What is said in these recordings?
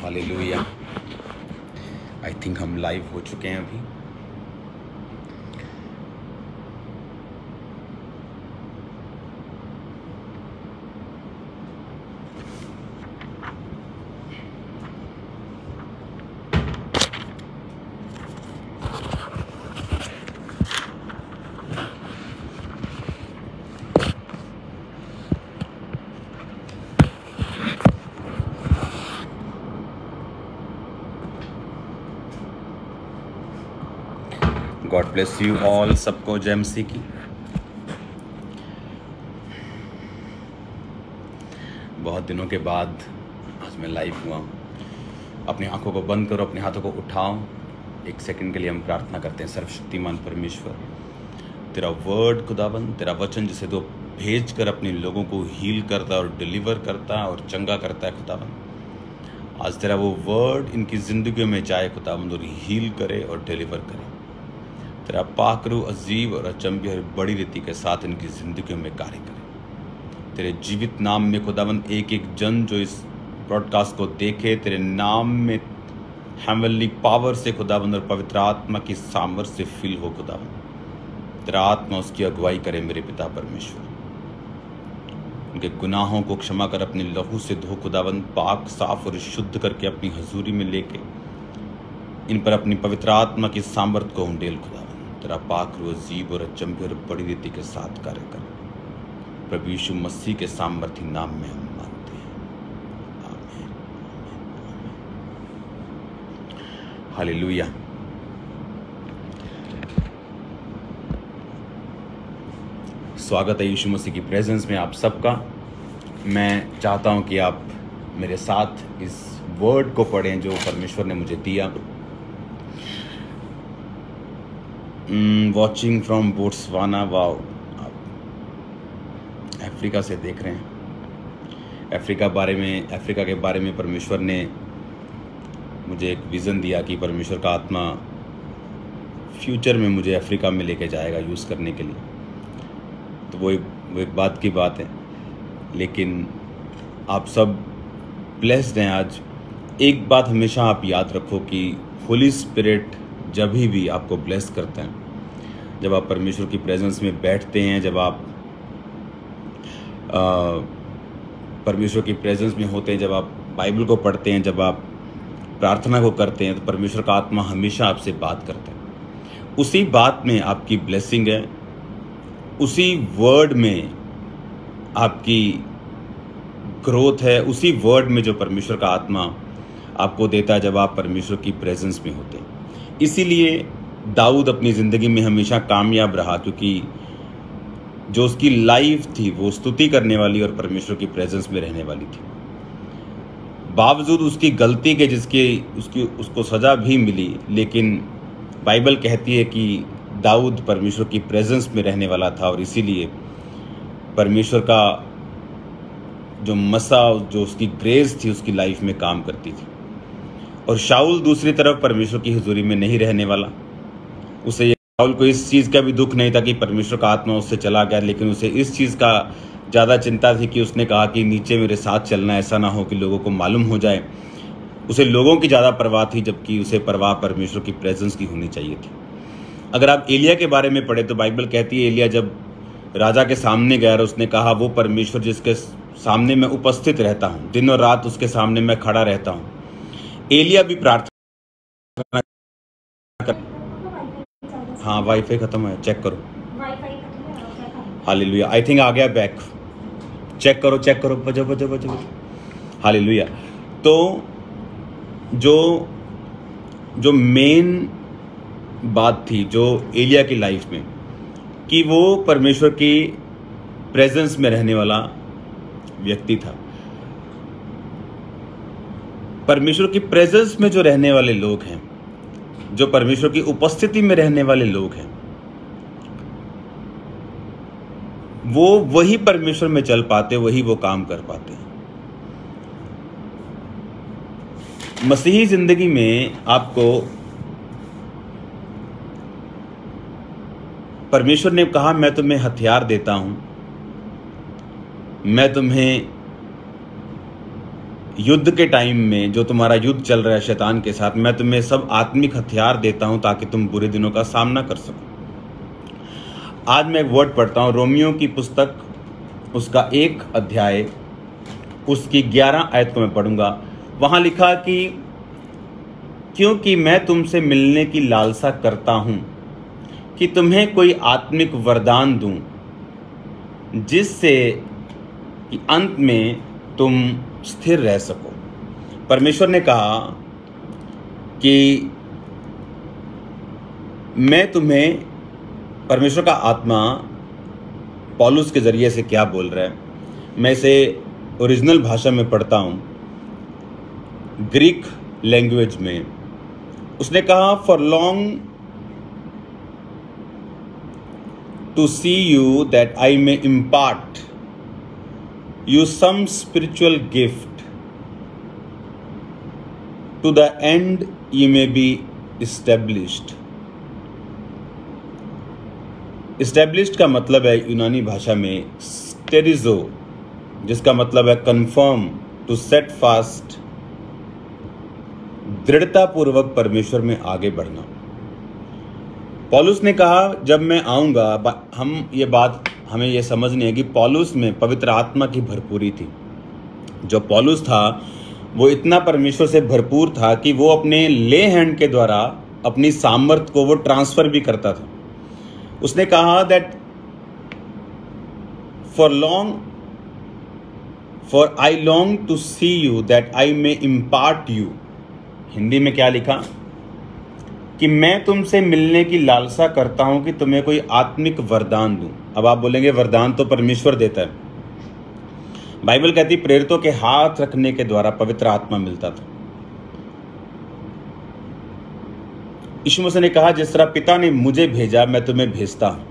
Hallelujah. I think हम live हो चुके हैं अभी। गॉड ब्लेस यू ऑल, सबको जय मसीह की। बहुत दिनों के बाद आज मैं लाइव हुआ हूँ। अपनी आंखों को बंद करो, अपने हाथों को उठाओ। एक सेकंड के लिए हम प्रार्थना करते हैं। सर्वशक्तिमान परमेश्वर, तेरा वर्ड खुदाबंद, तेरा वचन जिसे तो भेज कर अपने लोगों को हील करता और डिलीवर करता और चंगा करता है खुदाबंद, आज तेरा वो वर्ड इनकी ज़िंदगियों में जाए खुदाबंद और हील करे और डिलीवर करे। तेरा पाकरू अजीब और अचंभे और बड़ी रीति के साथ इनकी ज़िंदगियों में कार्य करे। तेरे जीवित नाम में खुदाबंद एक एक जन जो इस ब्रॉडकास्ट को देखे, तेरे नाम में हेवनली पावर से खुदाबंद और पवित्र आत्मा की सामर्थ से फिल हो खुदाबंद। तेरा आत्मा उसकी अगुवाई करे मेरे पिता परमेश्वर। उनके गुनाहों को क्षमा कर अपने लहू से धो खुदाबंद, पाक साफ और शुद्ध करके अपनी हजूरी में लेके इन पर अपनी पवित्र आत्मा की सामर्थ को उंडेल खुदाबंद। तेरा पाक रू अजीब और अचंभे और बड़ी रीति के साथ कार्य कर। प्रभु यीशु मसीह के सामर्थी नाम में हम मांगते हैं, आमीन। हालेलुया। स्वागत है यीशु मसीह की प्रेजेंस में आप सबका। मैं चाहता हूं कि आप मेरे साथ इस वर्ड को पढ़ें जो परमेश्वर ने मुझे दिया। वॉचिंग फ्रॉम बोट्सवाना, वाओ, आप अफ्रीका से देख रहे हैं। अफ्रीका के बारे में परमेश्वर ने मुझे एक विज़न दिया कि परमेश्वर का आत्मा फ्यूचर में मुझे अफ्रीका में लेके जाएगा यूज़ करने के लिए। तो वो एक बात की बात है, लेकिन आप सब ब्लेस्ड हैं आज। एक बात हमेशा आप याद रखो कि होली स्पिरिट जब भी आपको ब्लेस करते हैं, जब आप परमेश्वर की प्रेजेंस में बैठते हैं, जब आप परमेश्वर की प्रेजेंस में होते हैं, जब आप बाइबल को पढ़ते हैं, जब आप प्रार्थना को करते हैं, तो परमेश्वर का आत्मा हमेशा आपसे बात करता है। उसी बात में आपकी ब्लेसिंग है, उसी वर्ड में आपकी ग्रोथ है, उसी वर्ड में जो परमेश्वर का आत्मा आपको देता है जब आप परमेश्वर की प्रेजेंस में होते हैं। इसीलिए दाऊद अपनी ज़िंदगी में हमेशा कामयाब रहा, क्योंकि जो उसकी लाइफ थी वो स्तुति करने वाली और परमेश्वर की प्रेजेंस में रहने वाली थी। बावजूद उसकी गलती के उसको सज़ा भी मिली, लेकिन बाइबल कहती है कि दाऊद परमेश्वर की प्रेजेंस में रहने वाला था और इसीलिए परमेश्वर का जो मसा, जो उसकी ग्रेस थी उसकी लाइफ में काम करती थी। और शाऊल दूसरी तरफ परमेश्वर की हुजूरी में नहीं रहने वाला। उसे शाऊल को इस चीज़ का भी दुख नहीं था कि परमेश्वर का आत्मा उससे चला गया, लेकिन उसे इस चीज़ का ज़्यादा चिंता थी कि उसने कहा कि नीचे मेरे साथ चलना, ऐसा ना हो कि लोगों को मालूम हो जाए। उसे लोगों की ज़्यादा परवाह थी, जबकि उसे परवाह परमेश्वर की प्रेजेंस की होनी चाहिए थी। अगर आप एलिया के बारे में पढ़े तो बाइबल कहती है एलिया जब राजा के सामने गया और उसने कहा वो परमेश्वर जिसके सामने मैं उपस्थित रहता हूँ, दिन और रात उसके सामने मैं खड़ा रहता हूँ। एलिया भी प्रार्थना कर। हाँ, वाईफाई खत्म है, चेक करो। हालेलुया। आई थिंक आ गया बैक। चेक करो। बजो। हालेलुया। तो जो मेन बात थी जो एलिया की लाइफ में, कि वो परमेश्वर की प्रेजेंस में रहने वाला व्यक्ति था। परमेश्वर की प्रेजेंस में जो रहने वाले लोग हैं, जो परमेश्वर की उपस्थिति में रहने वाले लोग हैं, वो वही परमेश्वर में चल पाते, वही वो काम कर पाते हैं। मसीही जिंदगी में आपको परमेश्वर ने कहा मैं तुम्हें हथियार देता हूं, मैं तुम्हें युद्ध के टाइम में जो तुम्हारा युद्ध चल रहा है शैतान के साथ, मैं तुम्हें सब आत्मिक हथियार देता हूं ताकि तुम बुरे दिनों का सामना कर सको। आज मैं एक वर्ड पढ़ता हूं, रोमियो की पुस्तक उसका 1 अध्याय उसकी 11 आयत को मैं पढ़ूंगा। वहां लिखा कि क्योंकि मैं तुमसे मिलने की लालसा करता हूं कि तुम्हें कोई आत्मिक वरदान दूं, जिससे कि अंत में तुम स्थिर रह सको। परमेश्वर ने कहा कि मैं तुम्हें, परमेश्वर का आत्मा पौलुस के जरिए से क्या बोल रहा है, मैं इसे ओरिजिनल भाषा में पढ़ता हूं, ग्रीक लैंग्वेज में। उसने कहा, for long to see you that I may impart you some spiritual gift to the end you may be established। established का मतलब है यूनानी भाषा में स्टेरिजो, जिसका मतलब है कन्फर्म, टू सेट फास्ट, दृढ़ता पूर्वक परमेश्वर में आगे बढ़ना। पौलुस ने कहा जब मैं आऊँगा, हमें ये समझनी है कि पौलुस में पवित्र आत्मा की भरपूरी थी। जो पौलुस था वो इतना परमेश्वर से भरपूर था कि वो अपने ले हैंड के द्वारा अपनी सामर्थ को वो ट्रांसफर भी करता था। उसने कहा that for I long to see you that I may impart you. Hindi में क्या लिखा कि मैं तुमसे मिलने की लालसा करता हूं कि तुम्हें कोई आत्मिक वरदान दूं। अब आप बोलेंगे वरदान तो परमेश्वर देता है। बाइबल कहती प्रेरितों के हाथ रखने के द्वारा पवित्र आत्मा मिलता था। यीशु मसीह ने कहा जिस तरह पिता ने मुझे भेजा मैं तुम्हें भेजता हूं।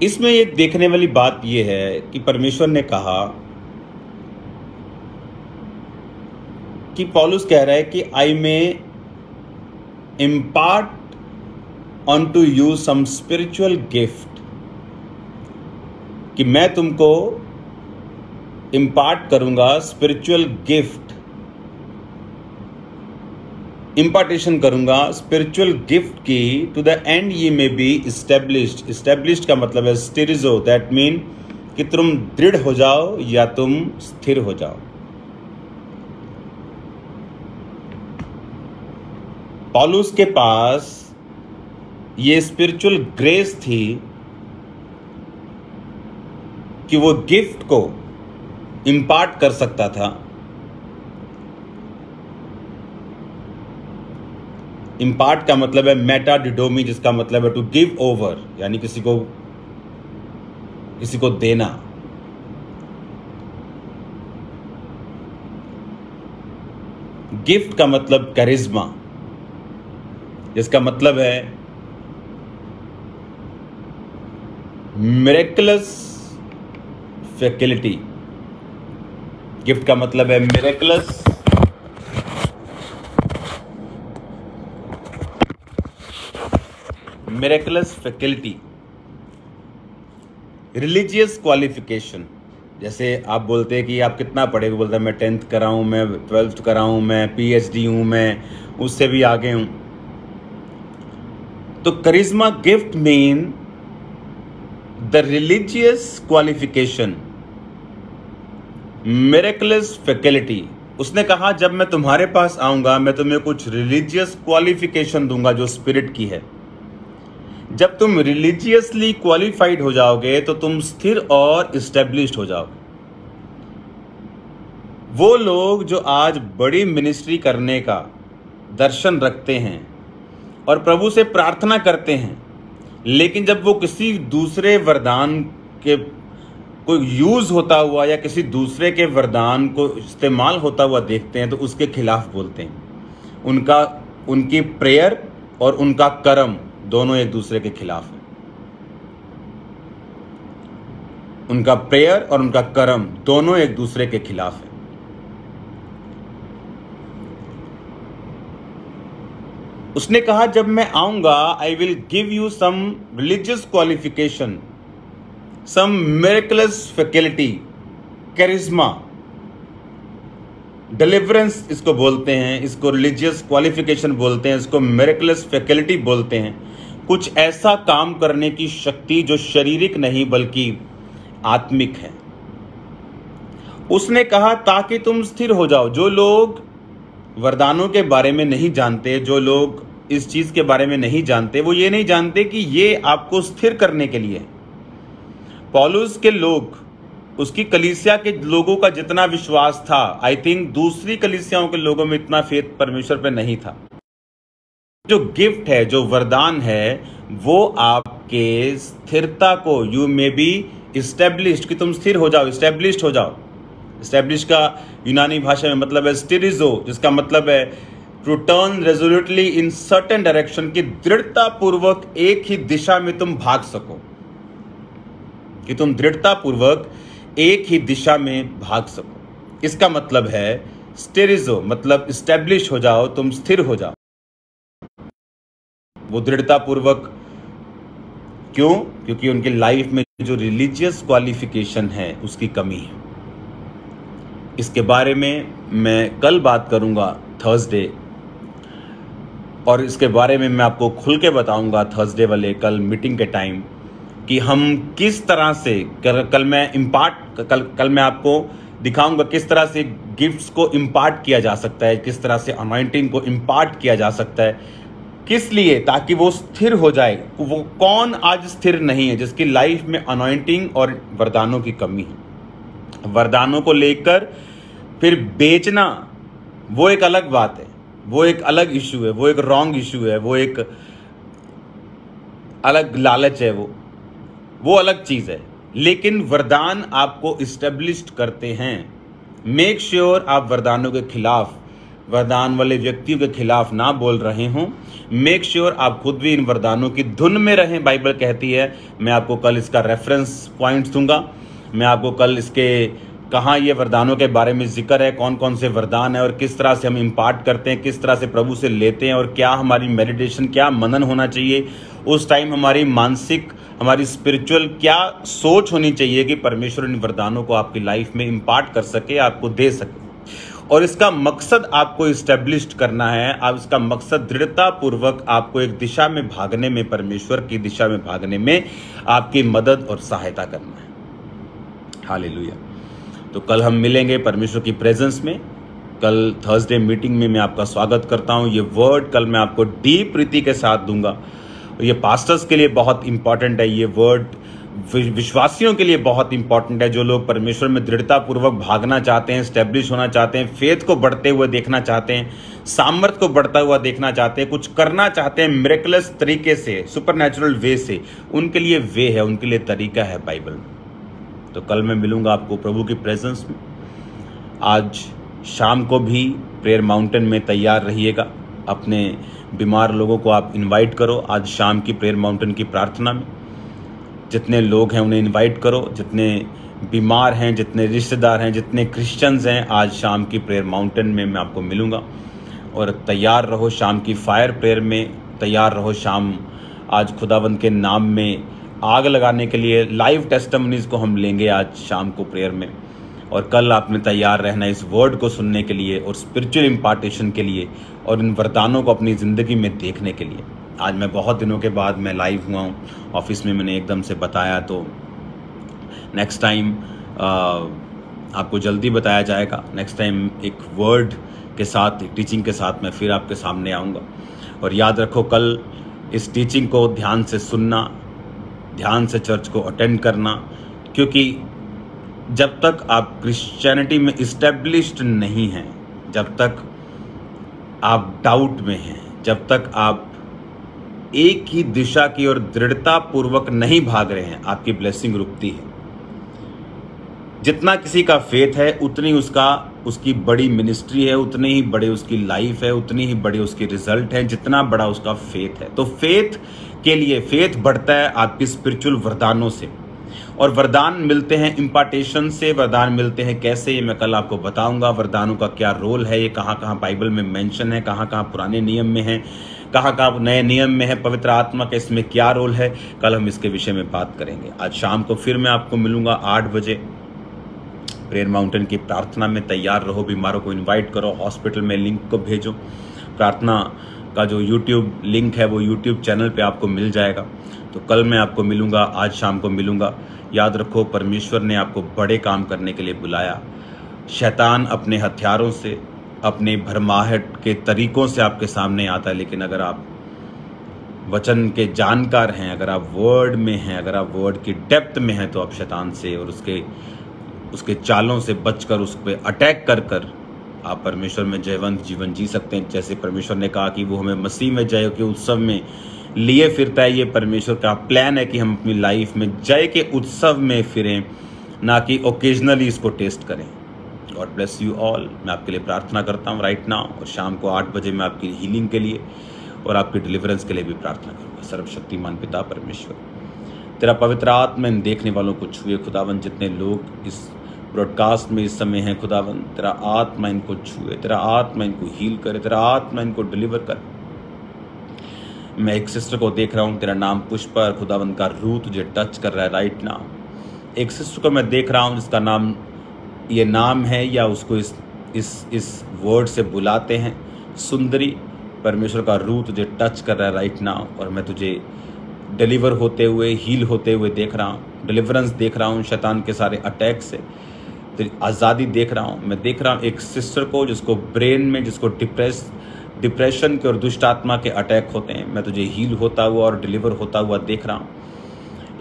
इसमें एक देखने वाली बात यह है कि परमेश्वर ने कहा कि पौलुस कह रहा है कि आई में impart unto you some spiritual gift, कि मैं तुमको इम्पार्ट करूंगा स्पिरिचुअल गिफ्ट, इम्पार्टेशन करूंगा स्पिरिचुअल गिफ्ट की, टू द एंड ये मे बी इस्टेब्लिश्ड। इस्टेब्लिश्ड का मतलब है स्टेरिजो, दैट मीन कि तुम दृढ़ हो जाओ या तुम स्थिर हो जाओ। पौलुस के पास ये स्पिरिचुअल ग्रेस थी कि वो गिफ्ट को इम्पार्ट कर सकता था। इम्पार्ट का मतलब है मेटाडिडोमी, जिसका मतलब है टू गिव ओवर, यानी किसी को देना। गिफ्ट का मतलब करिश्मा, जिसका मतलब है मिरेकलस फैकल्टी। गिफ्ट का मतलब है मिरेकलस फैकल्टी। रिलीजियस क्वालिफिकेशन, जैसे आप बोलते हैं कि आप कितना पढ़े, बोलते हैं मैं 10th करा हूं, मैं 12th करा हूं, मैं PhD हूं, मैं उससे भी आगे हूं। तो charisma gift mean the religious qualification, miraculous faculty. उसने कहा जब मैं तुम्हारे पास आऊंगा मैं तुम्हें कुछ रिलीजियस क्वालिफिकेशन दूंगा जो स्पिरिट की है। जब तुम रिलीजियसली क्वालिफाइड हो जाओगे तो तुम स्थिर और इस्टेब्लिश्ड हो जाओगे। वो लोग जो आज बड़ी मिनिस्ट्री करने का दर्शन रखते हैं और प्रभु से प्रार्थना करते हैं, लेकिन जब वो किसी दूसरे वरदान के कोई यूज होता हुआ या किसी दूसरे के वरदान को इस्तेमाल होता हुआ देखते हैं तो उसके खिलाफ बोलते हैं। उनकी प्रेयर और उनका कर्म दोनों एक दूसरे के खिलाफ है। उनका प्रेयर और उनका कर्म दोनों एक दूसरे के खिलाफ है। उसने कहा जब मैं आऊंगा I will give you some religious qualification, some miraculous faculty, charisma, deliverance इसको बोलते हैं, इसको रिलीजियस क्वालिफिकेशन बोलते हैं, इसको मिरेकलस फैकल्टी बोलते हैं। कुछ ऐसा काम करने की शक्ति जो शारीरिक नहीं बल्कि आत्मिक है। उसने कहा ताकि तुम स्थिर हो जाओ। जो लोग वरदानों के बारे में नहीं जानते, जो लोग इस चीज के बारे में नहीं जानते, वो ये नहीं जानते कि ये आपको स्थिर करने के लिए। पौलुस के लोग, उसकी कलीसिया के लोगों का जितना विश्वास था, आई थिंक दूसरी कलीसियाओं के लोगों में इतना फेथ परमेश्वर पे नहीं था। जो गिफ्ट है, जो वरदान है, वो आपके स्थिरता को, यू मे बी इस्टेब्लिश्ड, कि तुम स्थिर हो जाओ, इस्टेब्लिश्ड हो जाओ। इस्टेब्लिश का यूनानी भाषा में मतलब है स्टिरिजो, जिसका मतलब है to turn resolutely in certain direction, की दृढ़ता पूर्वक एक ही दिशा में तुम भाग सको, कि तुम दृढ़ता पूर्वक एक ही दिशा में भाग सको। इसका मतलब है स्टिरिजो, मतलब इस्टेब्लिश हो जाओ, तुम स्थिर हो जाओ। वो दृढ़ता पूर्वक क्यों? क्योंकि उनकी लाइफ में जो रिलीजियस क्वालिफिकेशन है उसकी कमी है। इसके बारे में मैं कल बात करूंगा, थर्सडे, और इसके बारे में मैं आपको खुल के बताऊंगा थर्सडे वाले कल मीटिंग के टाइम, कि हम किस तरह से कल मैं आपको दिखाऊंगा किस तरह से गिफ्ट्स को इम्पार्ट किया जा सकता है, किस तरह से अनॉइंटिंग को इम्पार्ट किया जा सकता है, किस लिए, ताकि वो स्थिर हो जाए। वो कौन आज स्थिर नहीं है जिसकी लाइफ में अनॉइंटिंग और वरदानों की कमी है। वरदानों को लेकर फिर बेचना वो एक अलग बात है, वो एक अलग इशू है, वो एक रॉन्ग इशू है, वो एक अलग लालच है, वो अलग चीज है। लेकिन वरदान आपको इस्टेब्लिश्ड करते हैं। मेक श्योर आप वरदानों के खिलाफ, वरदान वाले व्यक्तियों के खिलाफ ना बोल रहे हों। मेक श्योर आप खुद भी इन वरदानों की धुन में रहें, बाइबल कहती है। मैं आपको कल इसका रेफरेंस पॉइंट्स दूंगा, मैं आपको कल इसके कहाँ ये वरदानों के बारे में जिक्र है, कौन कौन से वरदान है और किस तरह से हम इम्पार्ट करते हैं, किस तरह से प्रभु से लेते हैं, और क्या हमारी मेडिटेशन, क्या मनन होना चाहिए उस टाइम, हमारी मानसिक, हमारी स्पिरिचुअल क्या सोच होनी चाहिए कि परमेश्वर इन वरदानों को आपकी लाइफ में इम्पार्ट कर सके, आपको दे सके। और इसका मकसद आपको इस्टेब्लिश्ड करना है। आप इसका मकसद दृढ़ता पूर्वक आपको एक दिशा में भागने में, परमेश्वर की दिशा में भागने में आपकी मदद और सहायता करना है। हालेलुया। तो कल हम मिलेंगे परमेश्वर की प्रेजेंस में। कल थर्सडे मीटिंग में मैं आपका स्वागत करता हूं। ये वर्ड कल मैं आपको डीप रीति के साथ दूंगा। ये पास्टर्स के लिए बहुत इंपॉर्टेंट है, ये वर्ड विश्वासियों के लिए बहुत इंपॉर्टेंट है, जो लोग परमेश्वर में दृढ़ता पूर्वक भागना चाहते हैं, स्टैब्लिश होना चाहते हैं, फेथ को बढ़ते हुए देखना चाहते हैं, सामर्थ को बढ़ता हुआ देखना चाहते हैं, कुछ करना चाहते हैं मिरेकलस तरीके से, सुपरनैचुरल वे से। उनके लिए वे है, उनके लिए तरीका है बाइबल में। तो कल मैं मिलूंगा आपको प्रभु की प्रेजेंस में। आज शाम को भी प्रेयर माउंटेन में तैयार रहिएगा। अपने बीमार लोगों को आप इनवाइट करो आज शाम की प्रेयर माउंटेन की प्रार्थना में। जितने लोग हैं उन्हें इनवाइट करो, जितने बीमार हैं, जितने रिश्तेदार हैं, जितने क्रिश्चियंस हैं, आज शाम की प्रेयर माउंटेन में मैं आपको मिलूंगा। और तैयार रहो शाम की फायर प्रेयर में, तैयार रहो शाम आज खुदावंद के नाम में आग लगाने के लिए। लाइव टेस्टिमनीज को हम लेंगे आज शाम को प्रेयर में। और कल आपने तैयार रहना इस वर्ड को सुनने के लिए और स्पिरिचुअल इम्पार्टेशन के लिए और इन वरदानों को अपनी ज़िंदगी में देखने के लिए। आज मैं बहुत दिनों के बाद मैं लाइव हुआ हूँ, ऑफिस में मैंने एकदम से बताया, तो नेक्स्ट टाइम आपको जल्दी बताया जाएगा। नेक्स्ट टाइम एक वर्ड के साथ, एक टीचिंग के साथ मैं फिर आपके सामने आऊँगा। और याद रखो कल इस टीचिंग को ध्यान से सुनना, ध्यान से चर्च को अटेंड करना, क्योंकि जब तक आप क्रिश्चियनिटी में इस्टेब्लिश्ड नहीं हैं, जब तक आप डाउट में हैं, जब तक आप एक ही दिशा की ओर दृढ़ता पूर्वक नहीं भाग रहे हैं, आपकी ब्लेसिंग रुकती है। जितना किसी का फेथ है उतनी उसकी बड़ी मिनिस्ट्री है, उतनी ही बड़े उसकी लाइफ है, उतनी ही बड़े उसके रिजल्ट है, जितना बड़ा उसका फेथ है। तो फेथ के लिए, फेथ बढ़ता है आपकी स्पिरिचुअल वरदानों से, और वरदान मिलते हैं इम्पार्टेशन से। वरदान मिलते हैं कैसे, ये मैं कल आपको बताऊंगा। वरदानों का क्या रोल है, ये कहाँ कहाँ बाइबल में मेंशन है, कहाँ कहाँ पुराने नियम में है, कहाँ कहाँ नए नियम में है, पवित्र आत्मा का इसमें क्या रोल है। कल हम इसके विषय में बात करेंगे। आज शाम को फिर मैं आपको मिलूंगा 8 बजे प्रेयर माउंटेन की प्रार्थना में तैयार रहो, बीमारों को इनवाइट करो, हॉस्पिटल में लिंक को भेजो। प्रार्थना का जो यूट्यूब लिंक है वो यूट्यूब चैनल पे आपको मिल जाएगा। तो कल मैं आपको मिलूँगा, आज शाम को मिलूँगा। याद रखो, परमेश्वर ने आपको बड़े काम करने के लिए बुलाया। शैतान अपने हथियारों से, अपने भरमाहट के तरीकों से आपके सामने आता है, लेकिन अगर आप वचन के जानकार हैं, अगर आप वर्ड में हैं, अगर आप वर्ड की डेप्थ में हैं, तो आप शैतान से और उसके चालों से बचकर उस पर अटैक कर आप परमेश्वर में जयवंत जीवन जी सकते हैं। जैसे परमेश्वर ने कहा कि वो हमें मसीह में जय के उत्सव में लिए फिरता है। ये परमेश्वर का प्लान है कि हम अपनी लाइफ में जय के उत्सव में फिरें, ना कि ओकेजनली इसको टेस्ट करें। God bless you all. मैं आपके लिए प्रार्थना करता हूँ राइट नाउ, और शाम को 8 बजे मैं आपकी हीलिंग के लिए और आपकी डिलीवरेंस के लिए भी प्रार्थना करूँगा। सर्वशक्तिमान पिता परमेश्वर, तेरा पवित्र आत्मा इन देखने वालों को छुए खुदावन। जितने लोग इस ब्रॉडकास्ट में इस समय हैं खुदावन, तेरा आत्मा इनको छुए, तेरा आत्मा इनको हील करे, तेरा आत्मा इनको डिलीवर करे। मैं एक सिस्टर को देख रहा हूँ, तेरा नाम पुष्पा, खुदावन का रूह तुझे टच कर रहा है राइट नाउ। एक सिस्टर को मैं देख रहा हूँ जिसका नाम, ये नाम है या उसको इस वर्ड से बुलाते हैं सुंदरी। परमेश्वर का रूह तुझे टच कर रहा है राइट नाउ, और मैं तुझे डिलीवर होते हुए, हील होते हुए देख रहा हूँ। डिलीवरेंस देख रहा हूँ शैतान के सारे अटैक से, तेरी आज़ादी देख रहा हूँ। मैं देख रहा हूँ एक सिस्टर को जिसको ब्रेन में, जिसको डिप्रेशन के और दुष्ट आत्मा के अटैक होते हैं, मैं तुझे हील होता हुआ और डिलीवर होता हुआ देख रहा हूँ।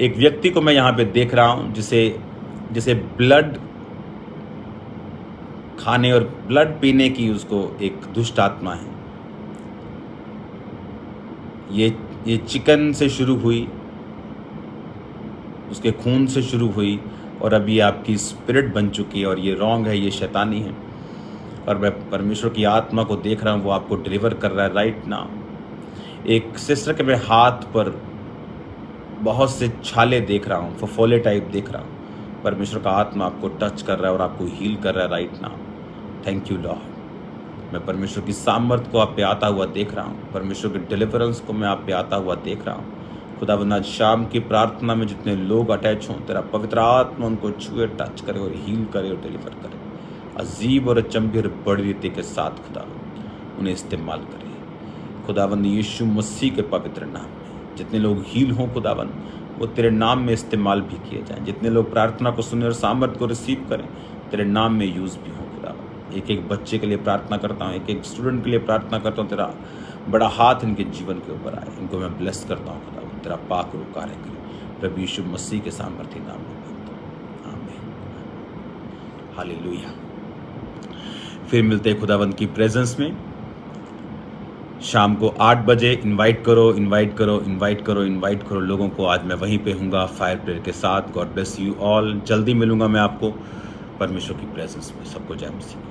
एक व्यक्ति को मैं यहाँ पे देख रहा हूँ जिसे ब्लड खाने और ब्लड पीने की उसको एक दुष्ट आत्मा है। ये चिकन से शुरू हुई, उसके खून से शुरू हुई, और अभी आपकी स्पिरिट बन चुकी है, और ये रॉन्ग है, ये शैतानी है। और मैं परमेश्वर की आत्मा को देख रहा हूँ, वो आपको डिलीवर कर रहा है राइट नाउ। एक सिस्टर के मैं हाथ पर बहुत से छाले देख रहा हूँ, फफोले टाइप देख रहा हूँ। परमेश्वर का आत्मा आपको टच कर रहा है और आपको हील कर रहा है right now. Thank you Lord. मैं परमेश्वर की सामर्थ को आप पे आता हुआ देख रहा हूँ, परमेश्वर के डिलीवरेंस को मैं आप पे आता हुआ देख रहा हूँ। खुदावंद आज शाम की प्रार्थना में जितने लोग अटैच हों, तेरा पवित्र आत्मा उनको छुए, टच करे और हील करे और डिलीवर करे। अजीब और अचंभे और बड़ी रीति के साथ खुदावंद उन्हें इस्तेमाल करे। खुदावंद यीशु मसीह के पवित्र नाम में जितने लोग हील हों खुदावंद, वो तेरे नाम में इस्तेमाल भी किए जाएं। जितने लोग प्रार्थना को सुने और सामर्थ को रिसीव करें, तेरे नाम में यूज़ भी हों खुदावंद। एक एक बच्चे के लिए प्रार्थना करता हूँ, एक एक स्टूडेंट के लिए प्रार्थना करता हूँ, तेरा बड़ा हाथ इनके जीवन के ऊपर आए। इनको मैं ब्लेस करता हूँ खुदावंद, तेरा पाक रूह कार्य करे। प्रभु यीशु मसीह के सामर्थी नाम में मांगता हूँ, आमीन, हालेलुया। फिर मिलते हैं खुदावंद की प्रेजेंस में शाम को 8 बजे। इनवाइट करो, इनवाइट करो, इनवाइट करो, इनवाइट करो लोगों को। आज मैं वहीं पे हूँगा फायर प्रेयर के साथ। God bless you all. जल्दी मिलूंगा मैं आपको परमेश्वर की प्रेजेंस में। सबको जय मसीह।